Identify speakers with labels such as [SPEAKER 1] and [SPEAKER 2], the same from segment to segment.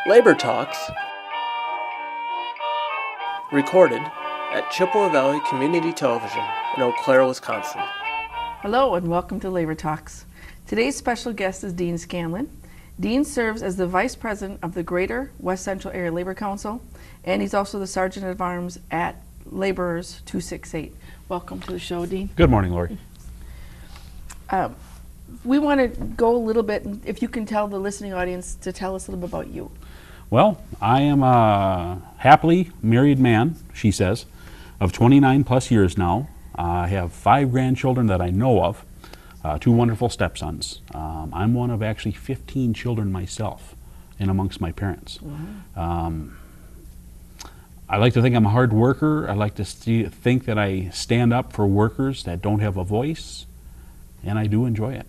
[SPEAKER 1] Labor Talks, recorded at Chippewa Valley Community Television in Eau Claire, Wisconsin.
[SPEAKER 2] Hello and welcome to Labor Talks. Today's special guest is Dean Scanlon. Dean serves as the Vice President of the Greater West Central Area Labor Council, and he's also the Sergeant at Arms at Laborers 268. Welcome to the show, Dean.
[SPEAKER 3] Good morning, Laurie.
[SPEAKER 2] We want to go a little bit, if you can tell the listening audience to tell us a little bit about you.
[SPEAKER 3] Well, I am a happily married man, she says, of 29 plus years now. I have 5 grandchildren that I know of, 2 wonderful stepsons. I'm one of actually 15 children myself, and amongst my parents.
[SPEAKER 2] Wow.
[SPEAKER 3] I like to think I'm a hard worker. I like to think that I stand up for workers that don't have a voice, and I do enjoy it.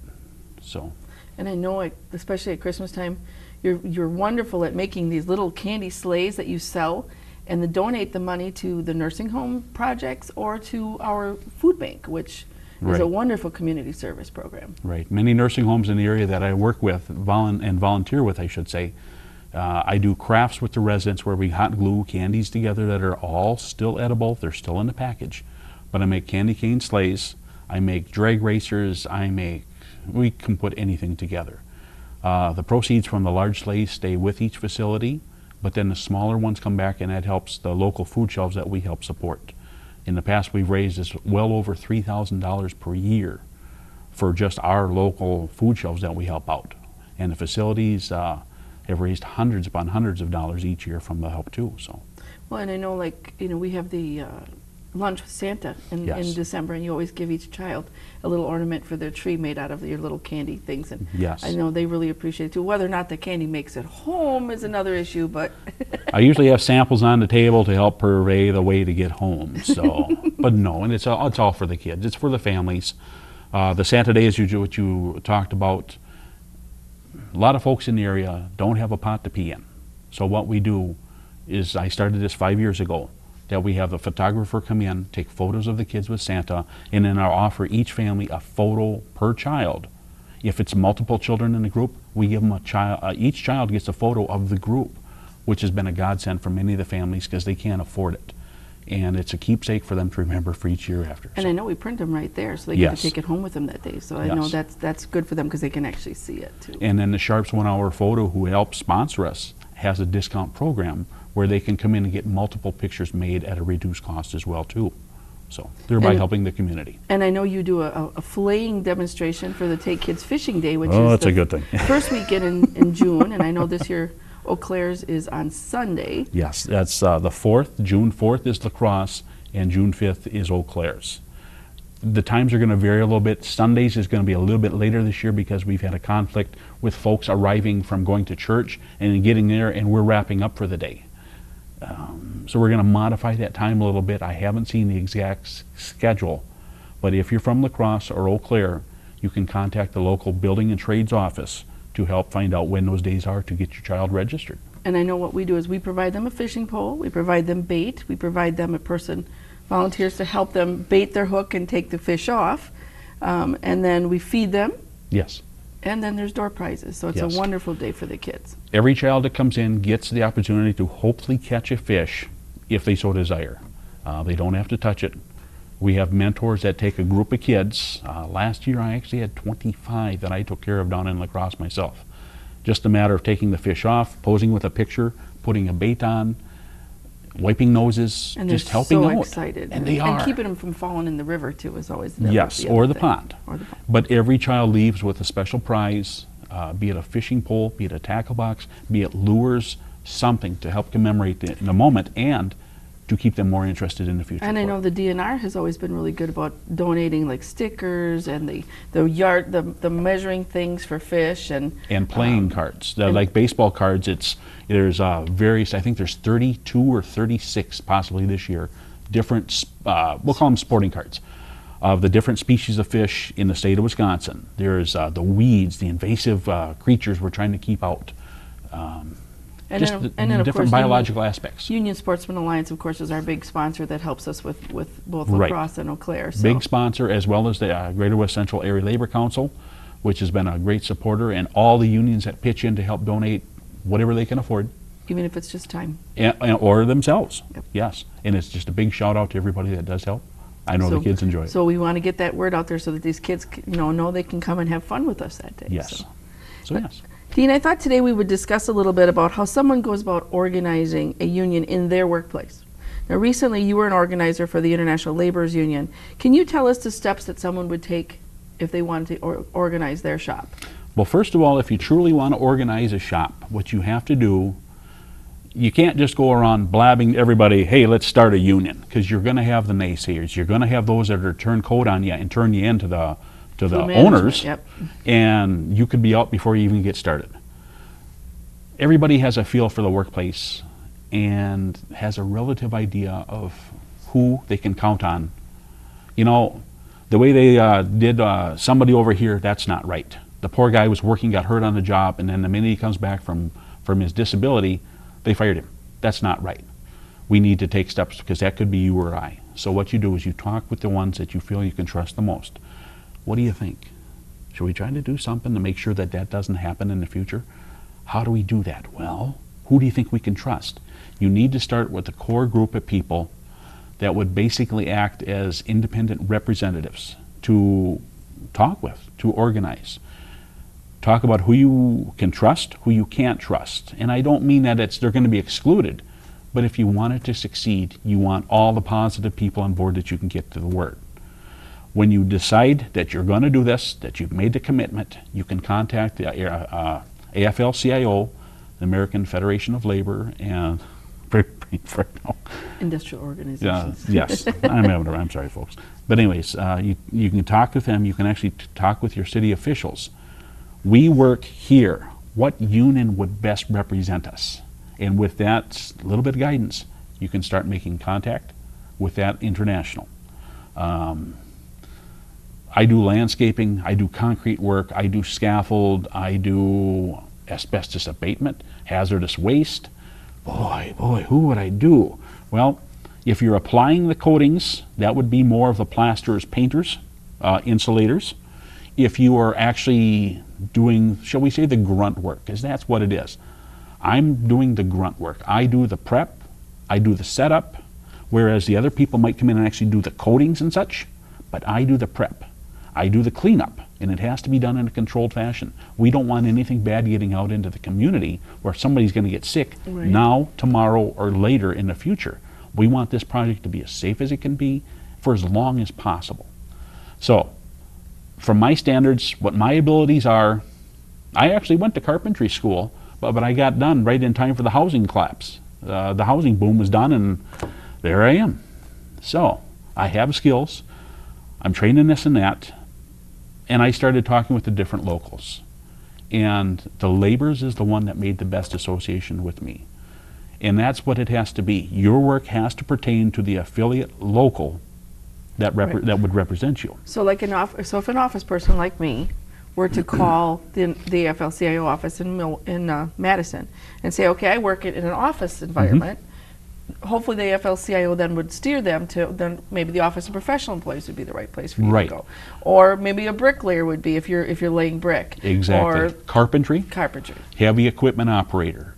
[SPEAKER 3] So.
[SPEAKER 2] And I know, especially at Christmas time, you're wonderful at making these little candy sleighs that you sell and then donate the money to the nursing home projects or to our food bank, which is a wonderful community service program.
[SPEAKER 3] Right. Many nursing homes in the area that I work with, and volunteer with, I should say, I do crafts with the residents where we hot glue candies together that are all still edible. They're still in the package. But I make candy cane sleighs. I make drag racers. We can put anything together. The proceeds from the large sleighs stay with each facility, but then the smaller ones come back, and that helps the local food shelves that we help support. In the past, we've raised well over $3,000 per year for just our local food shelves that we help out. And the facilities have raised hundreds upon hundreds of dollars each year from the help too. So.
[SPEAKER 2] Well, and I know, we have the lunch with Santa in December, and you always give each child a little ornament for their tree made out of your little candy things, and I know they really appreciate it too. Whether or not the candy makes it home is another issue, but
[SPEAKER 3] I usually have samples on the table to help purvey the way to get home. So, but no, and it's all for the kids. It's for the families. The Santa Day is usually what you talked about. A lot of folks in the area don't have a pot to pee in. So what we do is, I started this 5 years ago, that we have a photographer come in, take photos of the kids with Santa, and then I'll offer each family a photo per child. If it's multiple children in the group, we give them a child. Each child gets a photo of the group, which has been a godsend for many of the families because they can't afford it. And it's a keepsake for them to remember for each year after.
[SPEAKER 2] And I know we print them right there, so they get to take it home with them that day. So I know that's good for them because they can actually see it too.
[SPEAKER 3] And then the Sharps 1 Hour Photo, who helps sponsor us, has a discount program where they can come in and get multiple pictures made at a reduced cost as well too. So thereby helping the community. And
[SPEAKER 2] I know you do a filleting demonstration for the Take Kids Fishing Day, which is
[SPEAKER 3] that's a good thing.
[SPEAKER 2] First weekend in June, and I know this year Eau Claire's is on Sunday.
[SPEAKER 3] Yes, that's the 4th. June 4th is La Crosse, and June 5th is Eau Claire's. The times are going to vary a little bit. Sundays is going to be a little bit later this year because we've had a conflict with folks arriving from going to church and then getting there, and we're wrapping up for the day. So we're going to modify that time a little bit. I haven't seen the exact schedule, but if you're from La Crosse or Eau Claire, you can contact the local Building and Trades office to help find out when those days are to get your child registered.
[SPEAKER 2] And I know what we do is we provide them a fishing pole, we provide them bait, we provide them a person, volunteers to help them bait their hook and take the fish off, and then we feed them.
[SPEAKER 3] Yes.
[SPEAKER 2] And then there's door prizes, so it's a wonderful day for the kids.
[SPEAKER 3] Every child that comes in gets the opportunity to hopefully catch a fish if they so desire. They don't have to touch it. We have mentors that take a group of kids. Last year I actually had 25 that I took care of down in La Crosse myself. Just a matter of taking the fish off, posing with a picture, putting a bait on, wiping noses,
[SPEAKER 2] and
[SPEAKER 3] just helping out.
[SPEAKER 2] And they're so excited.
[SPEAKER 3] And they are.
[SPEAKER 2] And keeping them from falling in the river too is always
[SPEAKER 3] or the pond. But every child leaves with a special prize, be it a fishing pole, be it a tackle box, be it lures, something to help commemorate the moment and to keep them more interested in the future.
[SPEAKER 2] And I know the DNR has always been really good about donating like stickers and the measuring things for fish and
[SPEAKER 3] playing cards. Like baseball cards, there's various, I think there's 32 or 36 possibly this year, different, we'll call them sporting cards, of the different species of fish in the state of Wisconsin. There's the weeds, the invasive creatures we're trying to keep out.
[SPEAKER 2] And then of
[SPEAKER 3] different
[SPEAKER 2] course,
[SPEAKER 3] biological aspects.
[SPEAKER 2] Union Sportsman Alliance, of course, is our big sponsor that helps us with both La Crosse and Eau Claire. So.
[SPEAKER 3] Big sponsor, as well as the Greater West Central Area Labor Council, which has been a great supporter, and all the unions that pitch in to help donate whatever they can afford,
[SPEAKER 2] Even if it's just time.
[SPEAKER 3] or themselves.
[SPEAKER 2] Yep.
[SPEAKER 3] Yes, and it's just a big shout out to everybody that does help. I know the kids enjoy it.
[SPEAKER 2] So we want to get that word out there so that these kids know they can come and have fun with us that day.
[SPEAKER 3] Yes. So yes.
[SPEAKER 2] Dean, I thought today we would discuss a little bit about how someone goes about organizing a union in their workplace. Now, recently you were an organizer for the International Laborers Union. Can you tell us the steps that someone would take if they wanted to organize their shop?
[SPEAKER 3] Well, first of all, if you truly want to organize a shop, what you have to do, you can't just go around blabbing everybody, hey, let's start a union, because you're going to have the naysayers. You're going to have those that are turn coat on you and turn you into the owners,
[SPEAKER 2] yep.
[SPEAKER 3] and you could be out before you even get started. Everybody has a feel for the workplace and has a relative idea of who they can count on. You know, the way they did somebody over here, that's not right. The poor guy was working, got hurt on the job, and then the minute he comes back from his disability, they fired him. That's not right. We need to take steps, because that could be you or I. So what you do is you talk with the ones that you feel you can trust the most. What do you think? Should we try to do something to make sure that that doesn't happen in the future? How do we do that? Well, who do you think we can trust? You need to start with a core group of people that would basically act as independent representatives to talk with, to organize. Talk about who you can trust, who you can't trust. And I don't mean that they're going to be excluded, but if you want it to succeed, you want all the positive people on board that you can get to the word. When you decide that you're going to do this, that you've made the commitment, you can contact the AFL-CIO, the American Federation of Labor, and
[SPEAKER 2] Industrial organizations.
[SPEAKER 3] Yes, I'm sorry, folks. But anyways, you can talk with them. You can actually talk with your city officials. We work here. What union would best represent us? And with that little bit of guidance, you can start making contact with that international. I do landscaping, I do concrete work, I do scaffold, I do asbestos abatement, hazardous waste. Boy, who would I do? Well, if you're applying the coatings, that would be more of the plasterers, painters, insulators. If you are actually doing, shall we say, the grunt work, because that's what it is. I'm doing the grunt work. I do the prep, I do the setup, whereas the other people might come in and actually do the coatings and such, but I do the prep. I do the cleanup, and it has to be done in a controlled fashion. We don't want anything bad getting out into the community where somebody's going to get sick now, tomorrow, or later in the future. We want this project to be as safe as it can be for as long as possible. So, from my standards, what my abilities are, I actually went to carpentry school, but I got done right in time for the housing collapse. The housing boom was done, and there I am. So, I have skills. I'm trained in this and that. And I started talking with the different locals. And the Laborers is the one that made the best association with me. And that's what it has to be. Your work has to pertain to the affiliate local that would represent you.
[SPEAKER 2] So like so if an office person like me were to call the AFL-CIO office in Madison and say, okay, I work in an office environment, hopefully the AFL-CIO then would steer them to, then maybe the Office of Professional Employees would be the right place for you to go. Or maybe a bricklayer would be if you're laying brick.
[SPEAKER 3] Exactly.
[SPEAKER 2] Or
[SPEAKER 3] carpentry,
[SPEAKER 2] heavy
[SPEAKER 3] equipment operator,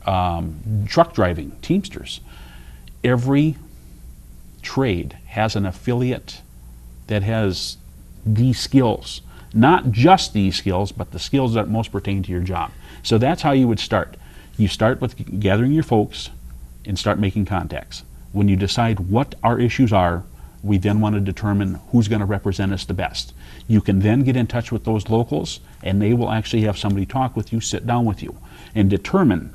[SPEAKER 3] truck driving, Teamsters. Every trade has an affiliate that has these skills. Not just these skills, but the skills that most pertain to your job. So that's how you would start. You start with gathering your folks and start making contacts. When you decide what our issues are, we then want to determine who's going to represent us the best. You can then get in touch with those locals, and they will actually have somebody talk with you, sit down with you, and determine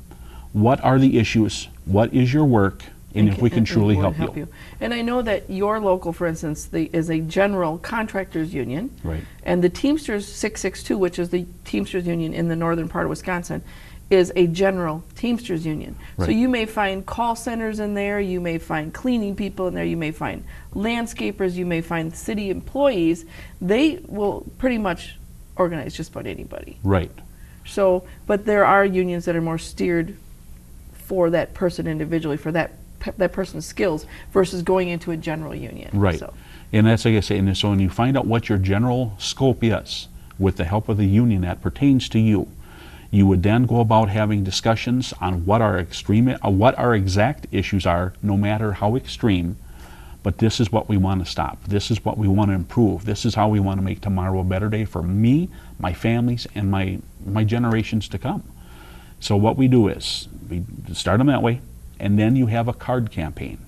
[SPEAKER 3] what are the issues, what is your work, and if we can truly help you.
[SPEAKER 2] And I know that your local, for instance, is a general contractors union.
[SPEAKER 3] Right.
[SPEAKER 2] And the Teamsters 662, which is the Teamsters union in the northern part of Wisconsin, is a general Teamsters union.
[SPEAKER 3] Right.
[SPEAKER 2] So you may find call centers in there, you may find cleaning people in there, you may find landscapers, you may find city employees. They will pretty much organize just about anybody.
[SPEAKER 3] Right.
[SPEAKER 2] So, but there are unions that are more steered for that person individually, for that person's skills, versus going into a general union.
[SPEAKER 3] Right.
[SPEAKER 2] So.
[SPEAKER 3] And that's like I say, and so when you find out what your general scope is, with the help of the union that pertains to you, You would then go about having discussions on what our exact issues are, no matter how extreme. But this is what we want to stop. This is what we want to improve. This is how we want to make tomorrow a better day for me, my families, and my generations to come. So what we do is we start them that way, and then you have a card campaign.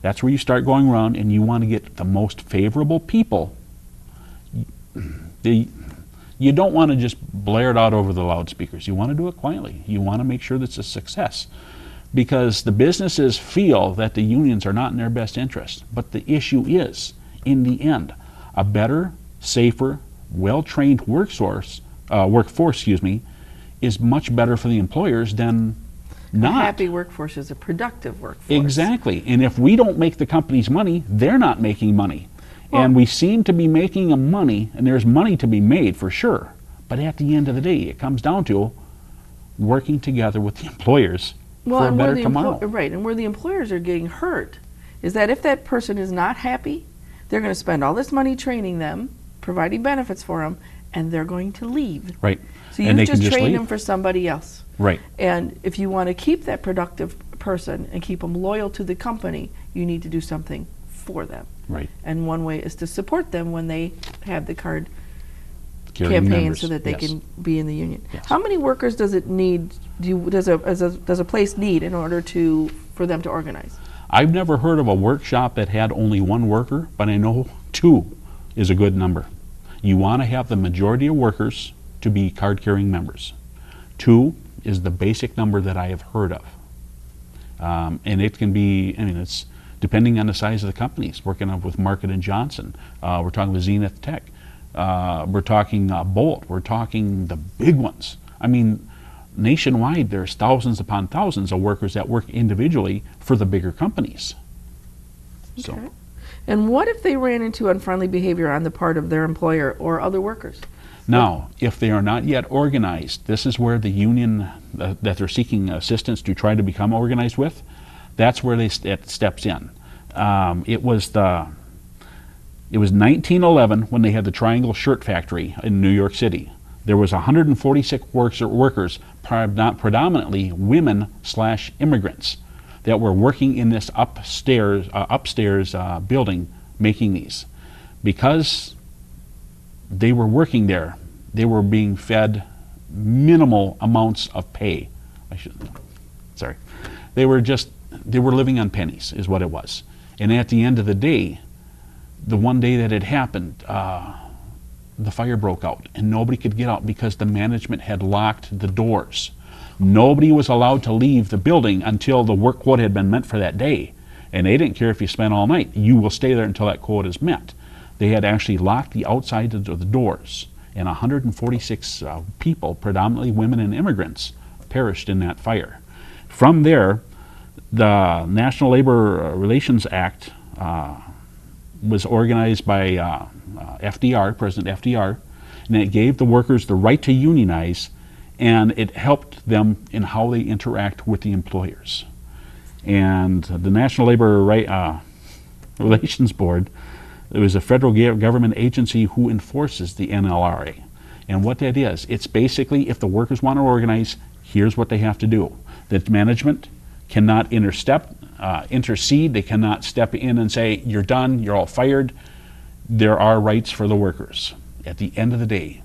[SPEAKER 3] That's where you start going around, and you want to get the most favorable people. You don't want to just blare it out over the loudspeakers. You want to do it quietly. You want to make sure that it's a success. Because the businesses feel that the unions are not in their best interest. But the issue is, in the end, a better, safer, well-trained workforce, is much better for the employers than not.
[SPEAKER 2] A happy workforce is a productive workforce.
[SPEAKER 3] Exactly. And if we don't make the companies money, they're not making money. Well, and we seem to be making money, and there's money to be made for sure. But at the end of the day, it comes down to working together with the employers for a better tomorrow.
[SPEAKER 2] Right, and where the employers are getting hurt is that if that person is not happy, they're going to spend all this money training them, providing benefits for them, and they're going to leave.
[SPEAKER 3] Right.
[SPEAKER 2] So you just train them for somebody else.
[SPEAKER 3] Right.
[SPEAKER 2] And if you want to keep that productive person and keep them loyal to the company, you need to do something for them.
[SPEAKER 3] Right.
[SPEAKER 2] And one way is to support them when they have the card
[SPEAKER 3] Carrying
[SPEAKER 2] campaign
[SPEAKER 3] members.
[SPEAKER 2] so that they
[SPEAKER 3] Yes.
[SPEAKER 2] can be in the union.
[SPEAKER 3] Yes.
[SPEAKER 2] How many workers does it need? Does a place need in order for them to organize?
[SPEAKER 3] I've never heard of a workshop that had only one worker, but I know 2 is a good number. You want to have the majority of workers to be card-carrying members. 2 is the basic number that I have heard of. And it can be, it's depending on the size of the companies. Working with Market & Johnson, we're talking with Zenith Tech, we're talking Bolt, we're talking the big ones. Nationwide, there's thousands upon thousands of workers that work individually for the bigger companies.
[SPEAKER 2] Okay.
[SPEAKER 3] So,
[SPEAKER 2] And what if they ran into unfriendly behavior on the part of their employer or other workers?
[SPEAKER 3] now, if they are not yet organized, this is where the union that they're seeking assistance to try to become organized with, that's where it steps in. It was 1911 when they had the Triangle Shirt Factory in New York City. There was 146 workers, predominantly women/immigrants, that were working in this upstairs building making these. Because they were working there, they were being fed minimal amounts of pay. They were living on pennies is what it was. And at the end of the day, the one day that it happened, the fire broke out and nobody could get out because the management had locked the doors. Nobody was allowed to leave the building until the work quota had been met for that day. And they didn't care if you spent all night. You will stay there until that quota is met. They had actually locked the outside of the doors. And 146 people, predominantly women and immigrants, perished in that fire. From there, the National Labor Relations Act was organized by FDR, President FDR, and it gave the workers the right to unionize, and it helped them in how they interact with the employers. And the National Labor Relations Board, it was a federal government agency who enforces the NLRA. And what that is, it's basically if the workers want to organize, here's what they have to do. The management cannot intercede, they cannot step in and say, you're done, you're all fired. There are rights for the workers. At the end of the day,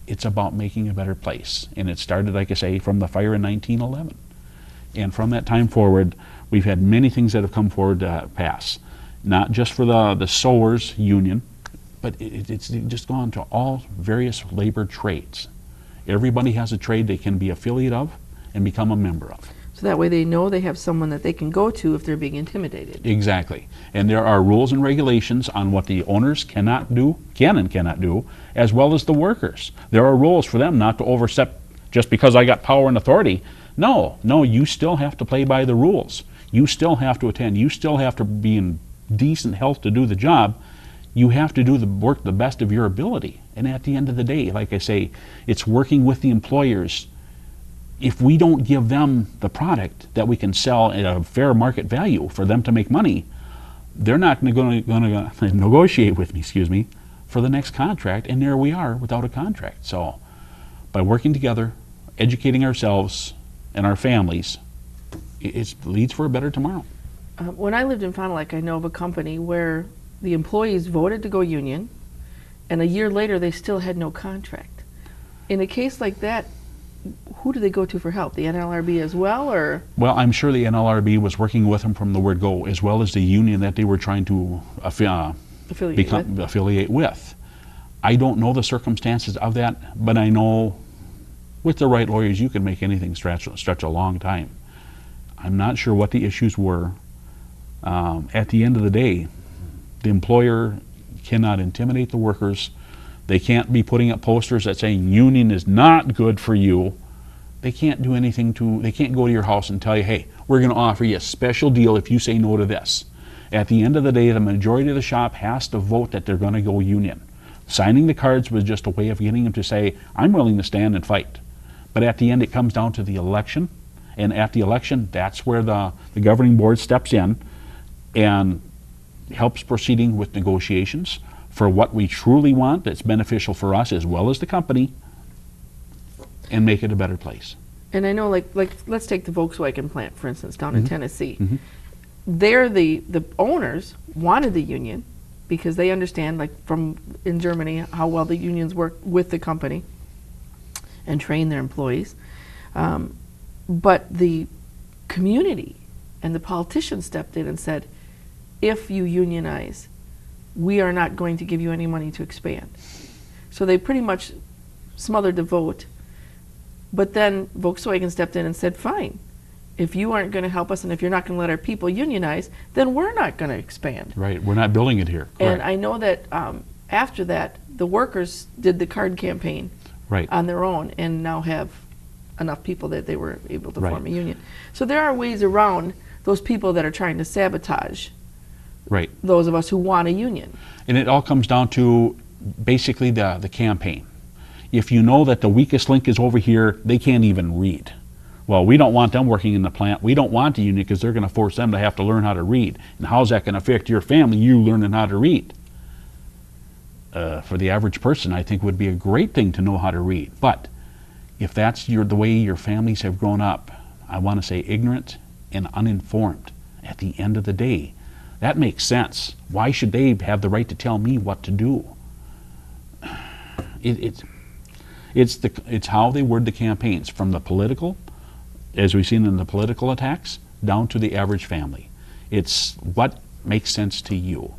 [SPEAKER 3] it's about making a better place. And it started, like I say, from the fire in 1911. And from that time forward, we've had many things that have come forward to pass. Not just for the sewers union, but it's just gone to all various labor trades. Everybody has a trade they can be affiliate of and become a member of.
[SPEAKER 2] So that way they know they have someone that they can go to if they're being intimidated.
[SPEAKER 3] Exactly. And there are rules and regulations on what the owners can and cannot do, as well as the workers. There are rules for them not to overstep just because I got power and authority. No, you still have to play by the rules. You still have to attend. You still have to be in decent health to do the job. You have to do the work the best of your ability. And at the end of the day, like I say, it's working with the employers. If we don't give them the product that we can sell at a fair market value for them to make money, they're not going to negotiate with me, for the next contract, and there we are without a contract. So by working together educating ourselves and our families, it leads for a better tomorrow.
[SPEAKER 2] When I lived in Fond du Lac, I know of a company where the employees voted to go union, and a year later they still had no contract. In a case like that, who do they go to for help? The NLRB as well, or?
[SPEAKER 3] Well, I'm sure the NLRB was working with them from the word go, as well as the union that they were trying to affiliate with. I don't know the circumstances of that, but I know with the right lawyers you can make anything stretch a long time. I'm not sure what the issues were. At the end of the day, the employer cannot intimidate the workers. They can't be putting up posters that saying union is not good for you. They can't do anything they can't go to your house and tell you, hey, we're going to offer you a special deal if you say no to this. At the end of the day, the majority of the shop has to vote that they're going to go union. Signing the cards was just a way of getting them to say, I'm willing to stand and fight. But at the end, it comes down to the election. And at the election, that's where the governing board steps in and helps proceeding with negotiations for what we truly want that's beneficial for us as well as the company, and make it a better place.
[SPEAKER 2] And I know, like let's take the Volkswagen plant, for instance, down in Tennessee. There, the owners wanted the union because they understand, like from in Germany, how well the unions work with the company and train their employees. But the community and the politicians stepped in and said, if you unionize, we are not going to give you any money to expand. So they pretty much smothered the vote. But then Volkswagen stepped in and said, fine, if you aren't going to help us and if you're not going to let our people unionize, then we're not going to expand.
[SPEAKER 3] Right, we're not building it here. Correct.
[SPEAKER 2] And I know that after that, the workers did the card campaign on their own and now have enough people that they were able to form a union. So there are ways around those people that are trying to sabotage those of us who want a union.
[SPEAKER 3] And it all comes down to basically the campaign. If you know that the weakest link is over here, they can't even read. Well, we don't want them working in the plant. We don't want the union because they're going to force them to have to learn how to read. And how's that going to affect your family, you learning how to read? For the average person, I think would be a great thing to know how to read. But if that's the way your families have grown up, I want to say ignorant and uninformed. At the end of the day, that makes sense. Why should they have the right to tell me what to do? It's how they word the campaigns, from the political, as we've seen in the political attacks, down to the average family. It's what makes sense to you.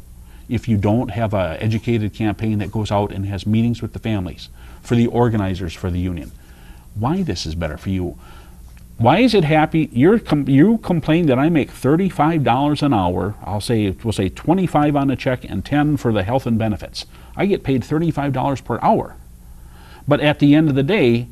[SPEAKER 3] If you don't have an educated campaign that goes out and has meetings with the families, for the organizers for the union, why this is better for you. Why is it happy? You complain that I make $35 an hour. We'll say $25 on the check and $10 for the health and benefits. I get paid $35 per hour. But at the end of the day,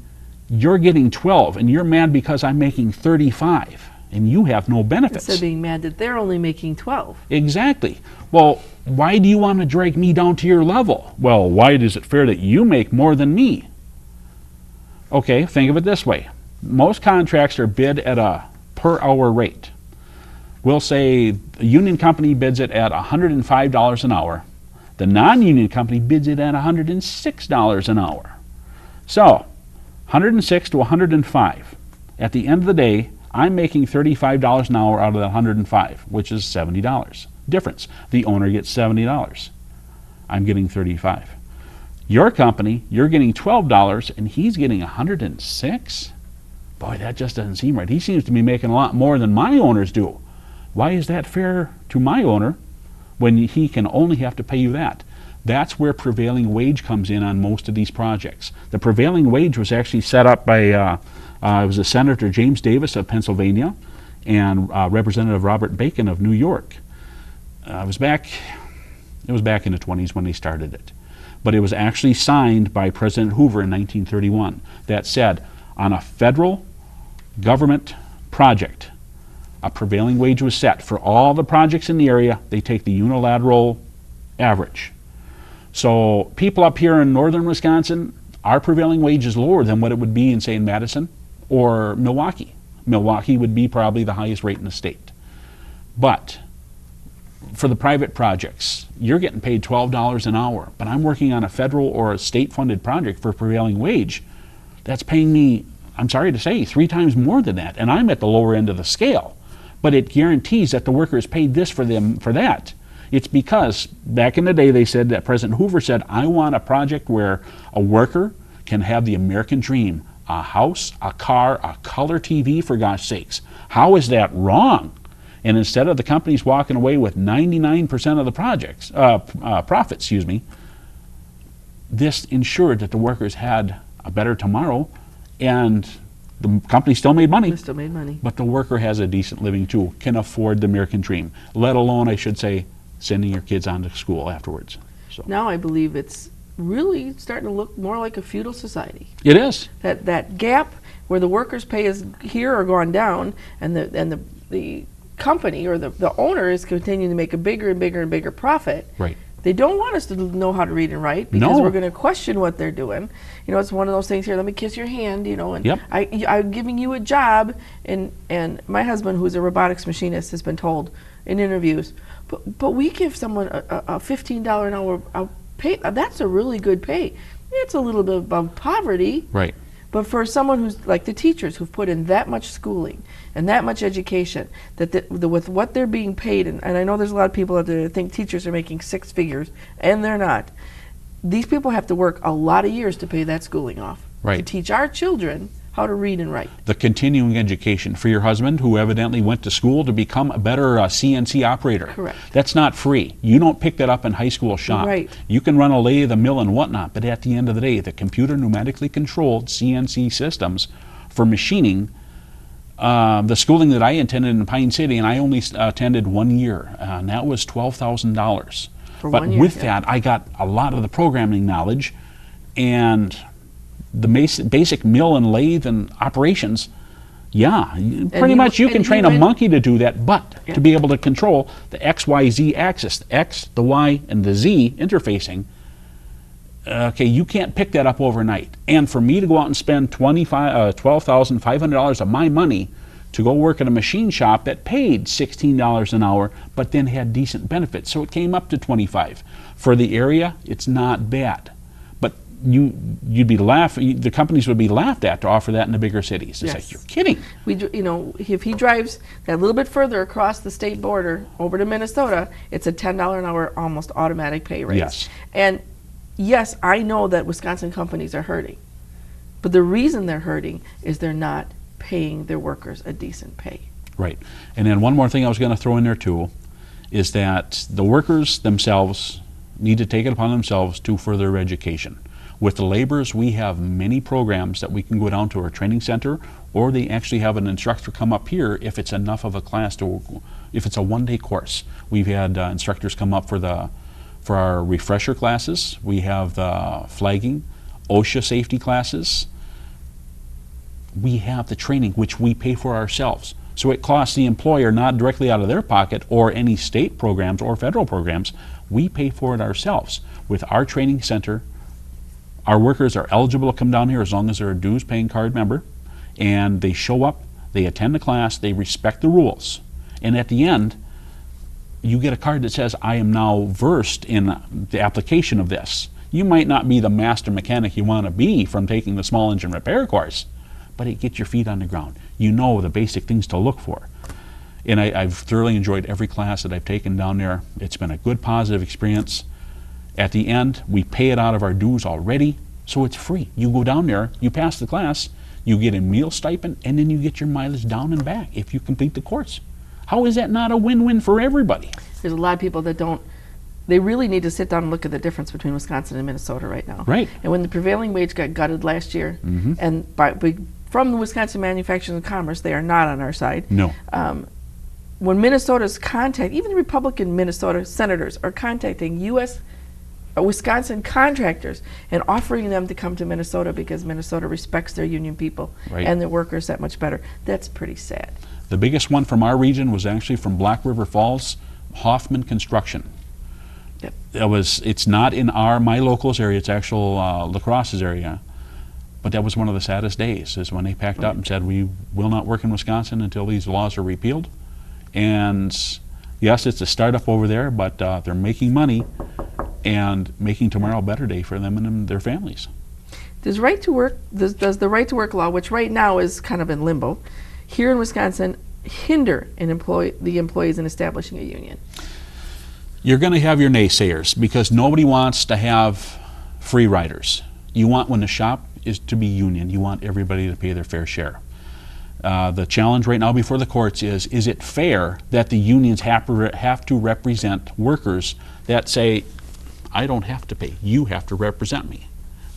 [SPEAKER 3] you're getting $12 and you're mad because I'm making $35 and you have no benefits.
[SPEAKER 2] Instead of being mad that they're only making $12.
[SPEAKER 3] Exactly. Well, why do you want to drag me down to your level? Well, why is it fair that you make more than me? Okay, think of it this way. Most contracts are bid at a per hour rate. We'll say the union company bids it at $105 an hour. The non-union company bids it at $106 an hour. So, 106 to 105. At the end of the day, I'm making $35 an hour out of that 105, which is $70. Difference. The owner gets $70. I'm getting $35. Your company, you're getting $12 and he's getting $106? Boy, that just doesn't seem right. He seems to be making a lot more than my owners do. Why is that fair to my owner when he can only have to pay you that? That's where prevailing wage comes in on most of these projects. The prevailing wage was actually set up by it was Senator James Davis of Pennsylvania and Representative Robert Bacon of New York. It was back in the 20s when they started it. But it was actually signed by President Hoover in 1931 that said, on a federal government project, a prevailing wage was set. For all the projects in the area, they take the unilateral average. So people up here in northern Wisconsin, our prevailing wage is lower than what it would be in, say, in Madison or Milwaukee. Milwaukee would be probably the highest rate in the state. But for the private projects, you're getting paid $12 an hour, but I'm working on a federal or a state-funded project for prevailing wage. That's paying me I'm sorry to say, 3 times more than that, and I'm at the lower end of the scale. But it guarantees that the worker is paid this for them for that. It's because back in the day they said that President Hoover said, I want a project where a worker can have the American dream, a house, a car, a color TV, for gosh sakes. How is that wrong? And instead of the companies walking away with 99% of the profits, this ensured that the workers had a better tomorrow, and the company still made money.
[SPEAKER 2] They still made money.
[SPEAKER 3] But the worker has a decent living too, can afford the American dream, let alone, I should say, sending your kids on to school afterwards. So
[SPEAKER 2] Now I believe it's really starting to look more like a feudal society.
[SPEAKER 3] it is.
[SPEAKER 2] That gap where the workers' pay is here or gone down, and the company or the owner is continuing to make a bigger and bigger and bigger profit.
[SPEAKER 3] Right.
[SPEAKER 2] They don't want us to know how to read and write because
[SPEAKER 3] No.
[SPEAKER 2] we're going to question what they're doing. You know, it's one of those things here, let me kiss your hand, and
[SPEAKER 3] Yep.
[SPEAKER 2] I'm giving you a job. And my husband, who's a robotics machinist, has been told in interviews, but we give someone a $15 an hour pay. That's a really good pay. It's a little bit above poverty.
[SPEAKER 3] Right.
[SPEAKER 2] But for someone who's like the teachers who've put in that much schooling and that much education, with what they're being paid, and I know there's a lot of people out there that think teachers are making 6 figures, and they're not. These people have to work a lot of years to pay that schooling off.
[SPEAKER 3] Right.
[SPEAKER 2] To teach our children how to read and write.
[SPEAKER 3] The continuing education for your husband, who evidently went to school to become a better CNC operator.
[SPEAKER 2] Correct.
[SPEAKER 3] That's not free. You don't pick that up in high school shop.
[SPEAKER 2] Right.
[SPEAKER 3] You can run a lathe, a mill, and whatnot, but at the end of the day, the computer pneumatically controlled CNC systems for machining, the schooling that I attended in Pine City, and I only attended 1 year, and that was $12,000.
[SPEAKER 2] For
[SPEAKER 3] But
[SPEAKER 2] 1 year,
[SPEAKER 3] with
[SPEAKER 2] yeah.
[SPEAKER 3] that, I got a lot of the programming knowledge, and the basic mill and lathe and operations. Yeah, pretty much you can train a monkey to do that, but
[SPEAKER 2] Yeah.
[SPEAKER 3] to be able to control the XYZ axis, the X, the Y, and the Z interfacing, okay, you can't pick that up overnight. And for me to go out and spend $12,500 of my money to go work at a machine shop that paid $16 an hour, but then had decent benefits, so it came up to $25. For the area, it's not bad. But you'd be the companies would be laughed at to offer that in the bigger cities. It's
[SPEAKER 2] Yes.
[SPEAKER 3] like, you're kidding.
[SPEAKER 2] If he drives that little bit further across the state border over to Minnesota, it's a $10 an hour almost automatic pay raise.
[SPEAKER 3] Yes.
[SPEAKER 2] And yes, I know that Wisconsin companies are hurting, but the reason they're hurting is they're not paying their workers a decent pay.
[SPEAKER 3] Right. And then one more thing I was going to throw in there too is that the workers themselves need to take it upon themselves to further education. With the laborers, we have many programs that we can go down to our training center, or they actually have an instructor come up here if it's enough of a class if it's a one-day course. We've had instructors come up for our refresher classes. We have the flagging, OSHA safety classes. We have the training which we pay for ourselves. So it costs the employer not directly out of their pocket or any state programs or federal programs. We pay for it ourselves. With our training center, our workers are eligible to come down here as long as they're a dues paying card member, and they show up, they attend the class, they respect the rules. And at the end, you get a card that says, I am now versed in the application of this. You might not be the master mechanic you want to be from taking the small engine repair course, but it gets your feet on the ground. You know the basic things to look for. And I've thoroughly enjoyed every class that I've taken down there. It's been a good, positive experience. At the end, we pay it out of our dues already, so it's free. You go down there, you pass the class, you get a meal stipend, and then you get your mileage down and back if you complete the course. How is that not a win-win for everybody?
[SPEAKER 2] There's a lot of people that don't. They really need to sit down and look at the difference between Wisconsin and Minnesota right now.
[SPEAKER 3] Right.
[SPEAKER 2] And when the prevailing wage got gutted last year, and from the Wisconsin Manufacturing and Commerce, they are not on our side.
[SPEAKER 3] No.
[SPEAKER 2] When Minnesota's even the Republican Minnesota senators are contacting Wisconsin contractors and offering them to come to Minnesota because Minnesota respects their union people
[SPEAKER 3] Right.
[SPEAKER 2] and their workers that much better. That's pretty sad.
[SPEAKER 3] The biggest one from our region was actually from Black River Falls, Hoffman Construction.
[SPEAKER 2] Yep.
[SPEAKER 3] It's not in my locals area, it's actual La Crosse's area. But that was one of the saddest days, is when they packed up and said, we will not work in Wisconsin until these laws are repealed. And yes, it's a startup over there, but they're making money and making tomorrow a better day for them and their families.
[SPEAKER 2] Does the right to work law, which right now is kind of in limbo, here in Wisconsin, hinder the employees in establishing a union?
[SPEAKER 3] You're going to have your naysayers because nobody wants to have free riders. You want, when the shop is to be union, you want everybody to pay their fair share. The challenge right now before the courts is it fair that the unions have to represent workers that say, I don't have to pay, you have to represent me?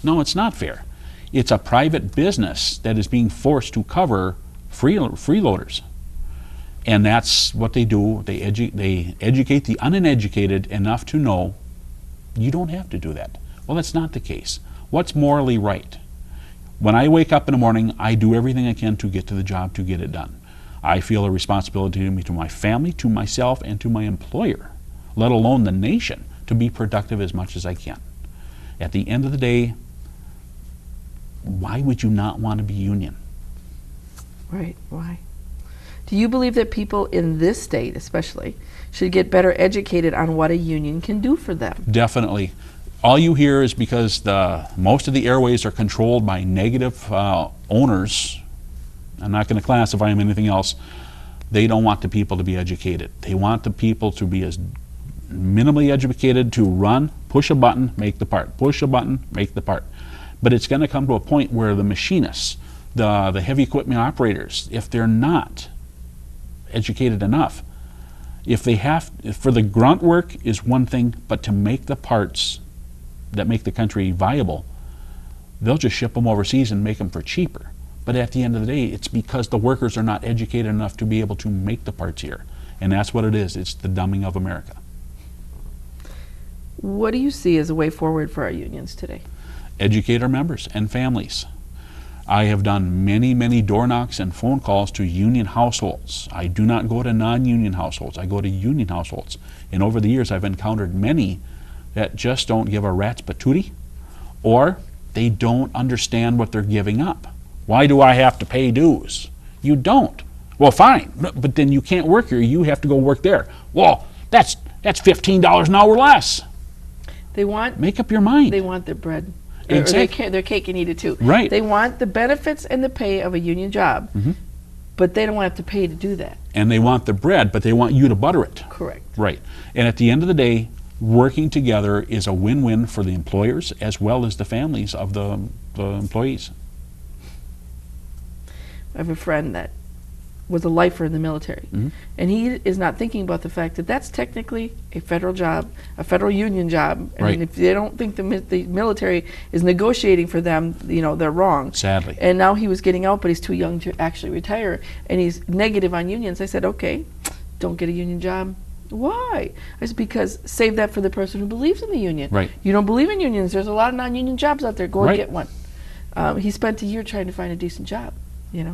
[SPEAKER 3] No, it's not fair. It's a private business that is being forced to cover freeloaders. And that's what they do. They educate the uneducated enough to know you don't have to do that. Well, that's not the case. What's morally right? When I wake up in the morning, I do everything I can to get to the job, to get it done. I feel a responsibility to my family, to myself, and to my employer, let alone the nation, to be productive as much as I can. At the end of the day, why would you not want to be union?
[SPEAKER 2] Right, why? Do you believe that people in this state, especially, should get better educated on what a union can do for them?
[SPEAKER 3] Definitely. All you hear is because most of the airways are controlled by negative owners. I'm not going to classify them anything else. They don't want the people to be educated. They want the people to be as minimally educated to run, push a button, make the part, push a button, make the part. But it's going to come to a point where the machinists, the heavy equipment operators, if they're not educated enough, for the grunt work is one thing, but to make the parts that make the country viable, they'll just ship them overseas and make them for cheaper. But at the end of the day, it's because the workers are not educated enough to be able to make the parts here. And that's what it is. It's the dumbing of America.
[SPEAKER 2] What do you see as a way forward for our unions today?
[SPEAKER 3] Educate our members and families. I have done many, many door knocks and phone calls to union households. I do not go to non-union households. I go to union households. And over the years, I've encountered many that just don't give a rat's patootie, or they don't understand what they're giving up. Why do I have to pay dues? You don't. Well, fine, but then you can't work here. You have to go work there. Well, that's $15 an hour less. Make up your mind.
[SPEAKER 2] They want their bread.
[SPEAKER 3] Exactly.
[SPEAKER 2] Or their cake and eat it too.
[SPEAKER 3] Right.
[SPEAKER 2] They want the benefits and the pay of a union job, but they don't want to have to pay to do that.
[SPEAKER 3] And they want the bread, but they want you to butter it.
[SPEAKER 2] Correct.
[SPEAKER 3] Right. And at the end of the day, working together is a win-win for the employers as well as the families of the employees.
[SPEAKER 2] I have a friend that was a lifer in the military, and he is not thinking about the fact that that's technically a federal job, a federal union job. I mean, if they don't think the military is negotiating for them, they're wrong.
[SPEAKER 3] Sadly.
[SPEAKER 2] And now he was getting out, but he's too young to actually retire, and he's negative on unions. I said, okay, don't get a union job. Why? I said, because save that for the person who believes in the union.
[SPEAKER 3] Right.
[SPEAKER 2] You don't believe in unions. There's a lot of non-union jobs out there. Go and
[SPEAKER 3] Right.
[SPEAKER 2] get one. He spent a year trying to find a decent job,
[SPEAKER 3] Yep.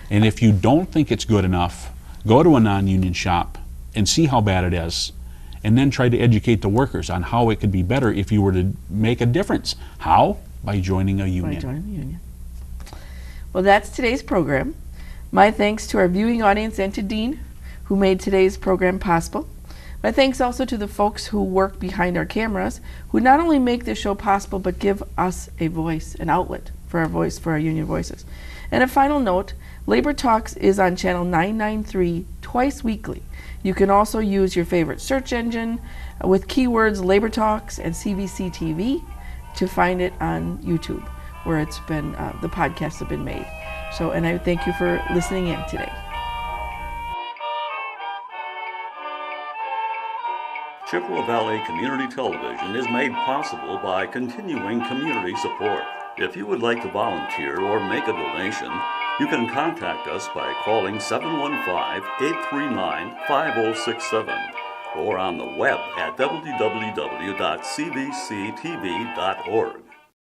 [SPEAKER 3] And if you don't think it's good enough, go to a non-union shop and see how bad it is, and then try to educate the workers on how it could be better if you were to make a difference. How? By joining a union.
[SPEAKER 2] By joining the union. Well, that's today's program. My thanks to our viewing audience and to Dean, who made today's program possible. My thanks also to the folks who work behind our cameras, who not only make this show possible, but give us a voice, an outlet for our union voices. And a final note, Labor Talks is on channel 993 twice weekly. You can also use your favorite search engine with keywords Labor Talks and CVC TV to find it on YouTube, where it's been the podcasts have been made. So, and I thank you for listening in today.
[SPEAKER 4] Chippewa Valley Community Television is made possible by continuing community support. If you would like to volunteer or make a donation, you can contact us by calling 715-839-5067 or on the web at www.cvctv.org.